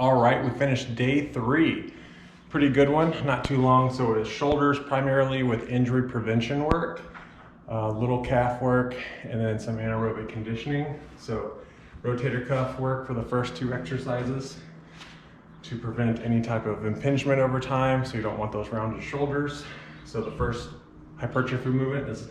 All right, we finished day 3. Pretty good one, not too long. So it is shoulders primarily with injury prevention work, little calf work, and then some anaerobic conditioning. So rotator cuff work for the first 2 exercises to prevent any type of impingement over time. So you don't want those rounded shoulders. So the first hypertrophy movement is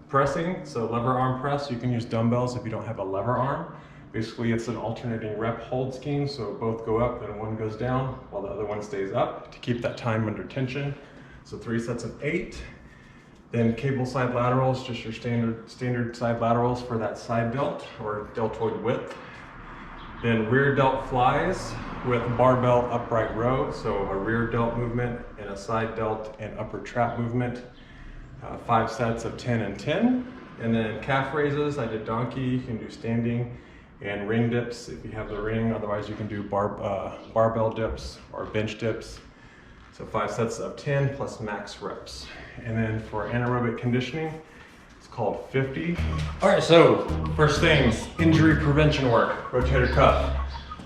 pressing. So lever arm press, you can use dumbbells if you don't have a lever arm. Basically, it's an alternating rep hold scheme, so both go up and one goes down while the other one stays up to keep that time under tension. So 3 sets of 8. Then cable side laterals, just your standard side laterals for that side delt or deltoid width. Then rear delt flies with barbell upright row, so a rear delt movement and a side delt and upper trap movement. 5 sets of 10 and 10. And then calf raises, I did donkey, you can do standing. And ring dips if you have the ring, otherwise you can do barbell dips or bench dips. So 5 sets of 10 plus max reps. And then for anaerobic conditioning, it's called 50. All right, so first things, injury prevention work, rotator cuff.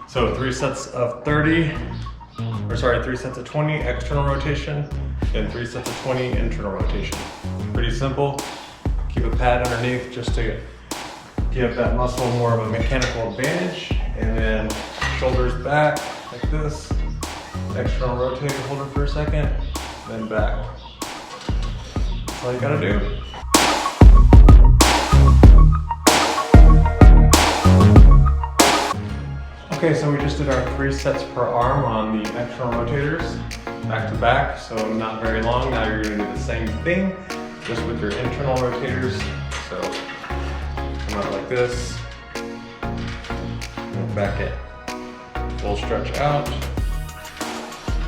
So 3 sets of 3 sets of 20 external rotation, and 3 sets of 20 internal rotation. Pretty simple. Keep a pad underneath just to give that muscle more of a mechanical advantage, and then shoulders back like this. External rotator, hold it for a second, then back. That's all you gotta do. Okay, so we just did our 3 sets per arm on the external rotators, back to back, so not very long. Now you're gonna do the same thing, just with your internal rotators. So come out like this, and back in. Full stretch out.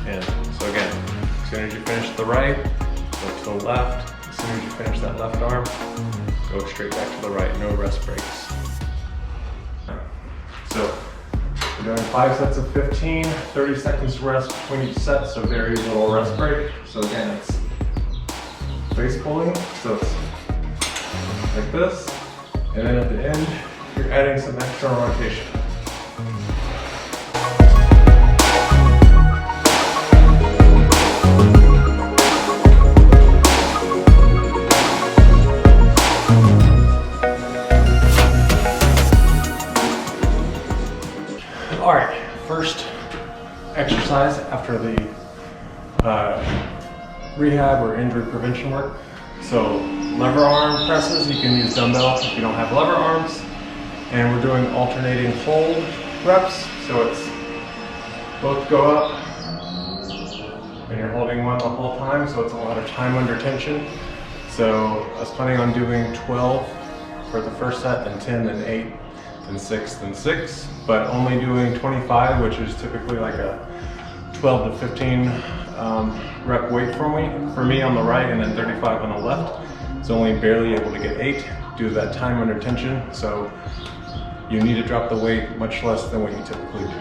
And so again, as soon as you finish the right, go to the left. As soon as you finish that left arm, go straight back to the right, no rest breaks. So we're doing 5 sets of 15, 30 seconds rest between each set, so very little rest break. So again, it's face pulling, so it's like this. And then at the end, you're adding some external rotation. All right, first exercise after the rehab or injury prevention work. So lever arm presses, you can use dumbbells if you don't have lever arms. And we're doing alternating hold reps. So it's both go up and you're holding one the whole time. So it's a lot of time under tension. So I was planning on doing 12 for the first set, then 10, then 8, then 6, then 6. But only doing 25, which is typically like a 12 to 15 rep weight for me on the right, and then 35 on the left. So only barely able to get 8 due to that time under tension. So you need to drop the weight much less than what you typically do.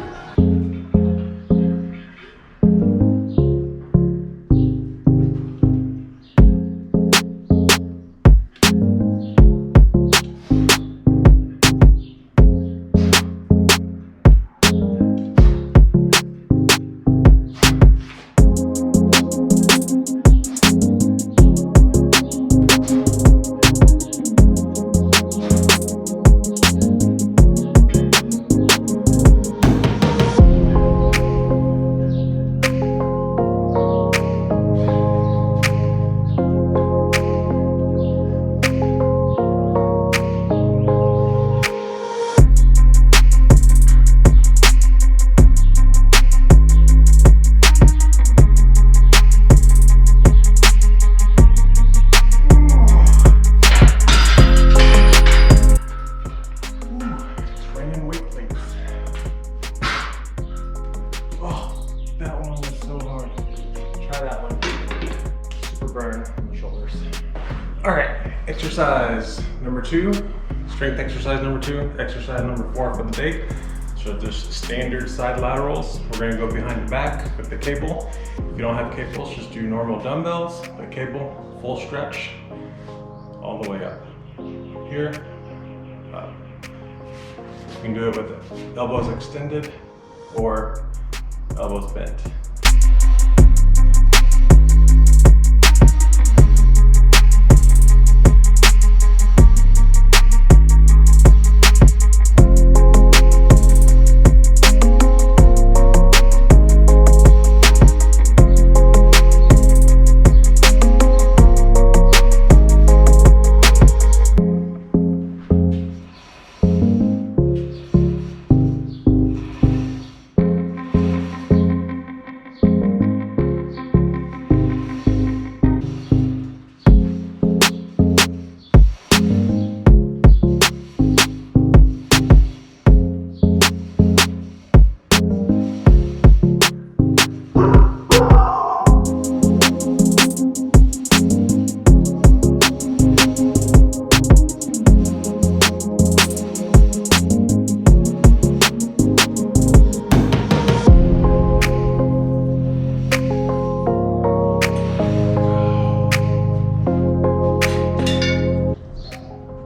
All right, exercise number 2, strength exercise number 2, exercise number 4 for the day. So just standard side laterals. We're gonna go behind the back with the cable. If you don't have cables, just do normal dumbbells, the cable, full stretch, all the way up. Here, up. You can do it with elbows extended or elbows bent.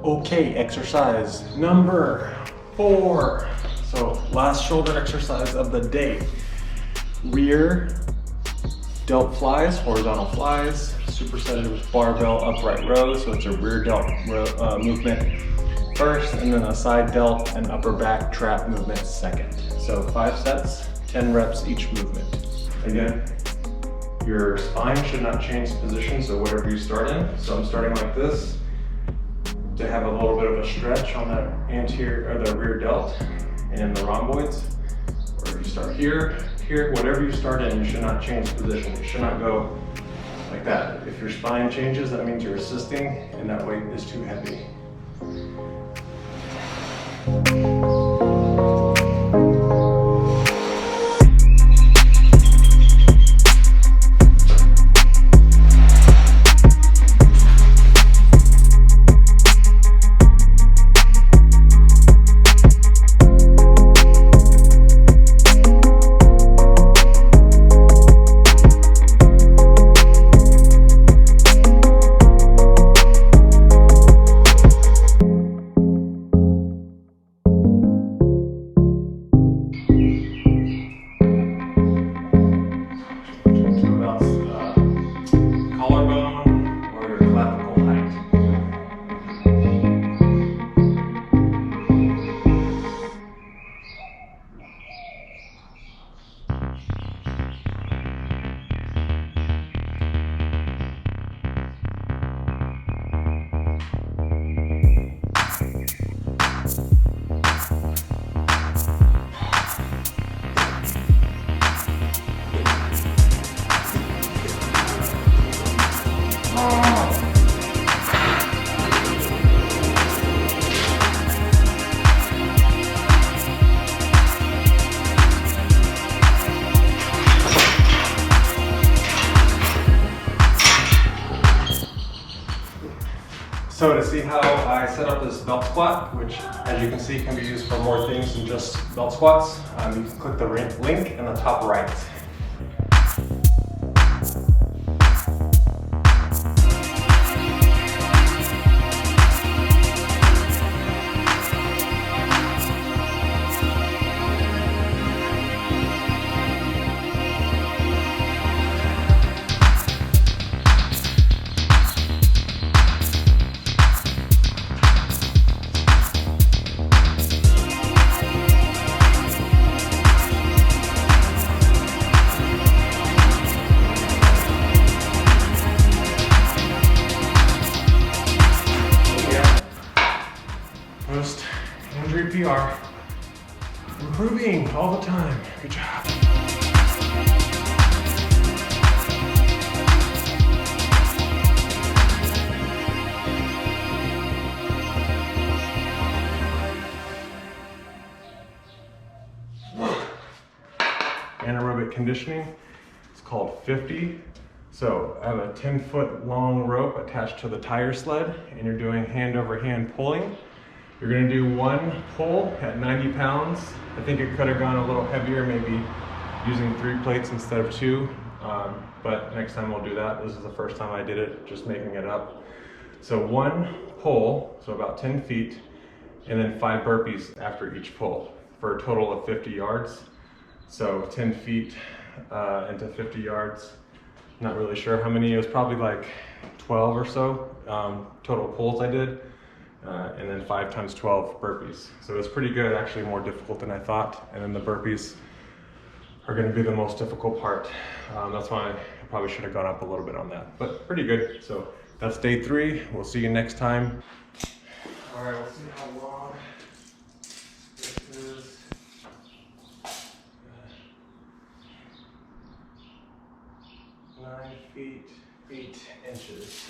Okay, exercise number 4. So last shoulder exercise of the day. Rear delt flies, horizontal flies, supersetted with barbell upright rows. So it's a rear delt movement first, and then a side delt and upper back trap movement second. So 5 sets, 10 reps each movement. Again, your spine should not change position, so whatever you start in. So I'm starting like this, to have a little bit of a stretch on the anterior or the rear delt and the rhomboids. Or you start here, here, whatever you start in, you should not change position. You should not go like that. If your spine changes, that means you're assisting and that weight is too heavy. So to see how I set up this belt squat, which as you can see can be used for more things than just belt squats, you can click the link in the top right. Post-injury PR. Improving all the time. Good job. Anaerobic conditioning. It's called 50. So I have a 10-foot long rope attached to the tire sled, and you're doing hand over hand pulling. You're gonna do one pull at 90 pounds. I think it could have gone a little heavier, maybe using 3 plates instead of 2. But next time we'll do that. This is the first time I did it, just making it up. So one pull, so about 10 feet, and then 5 burpees after each pull for a total of 50 yards. So 10 feet into 50 yards. Not really sure how many, it was probably like 12 or so total pulls I did. And then 5 times 12 burpees. So it was pretty good, actually more difficult than I thought. And then the burpees are gonna be the most difficult part. That's why I probably should have gone up a little bit on that, but pretty good. So that's day 3. We'll see you next time. All right, we'll see how long this is. 9 feet, 8 inches.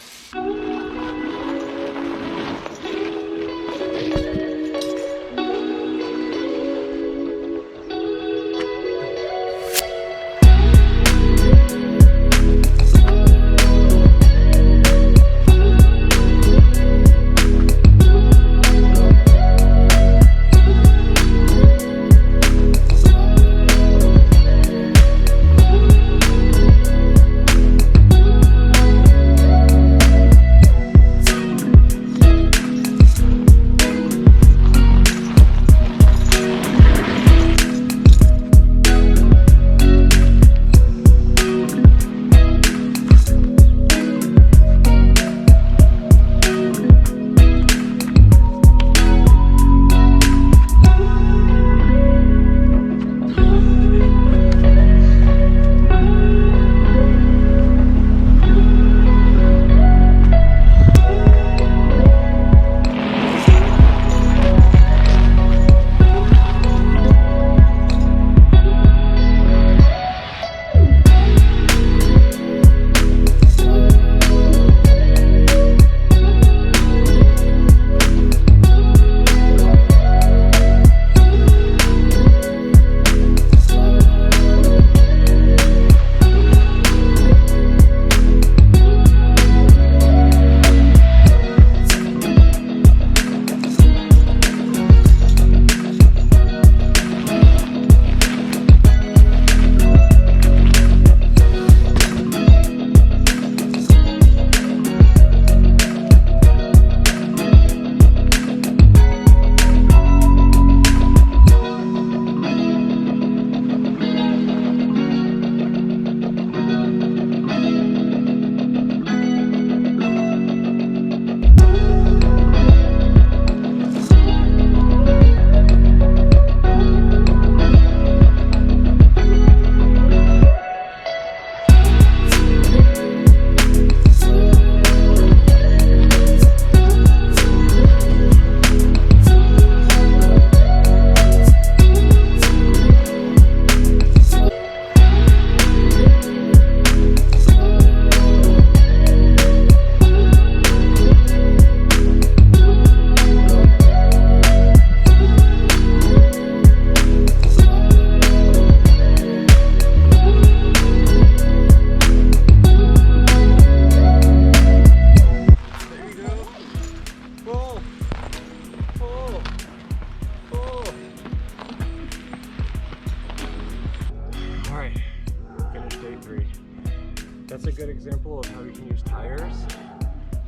That's a good example of how you can use tires,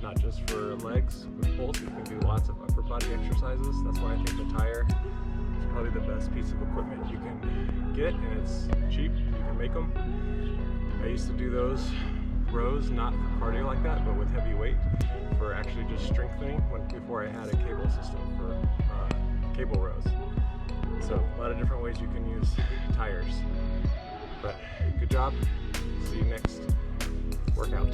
not just for legs with pulls. You can do lots of upper body exercises. That's why I think the tire is probably the best piece of equipment you can get, and it's cheap. You can make them. I used to do those rows, not for cardio like that, but with heavy weight for actually just strengthening before I had a cable system for cable rows. So a lot of different ways you can use tires. But good job. See you next workout.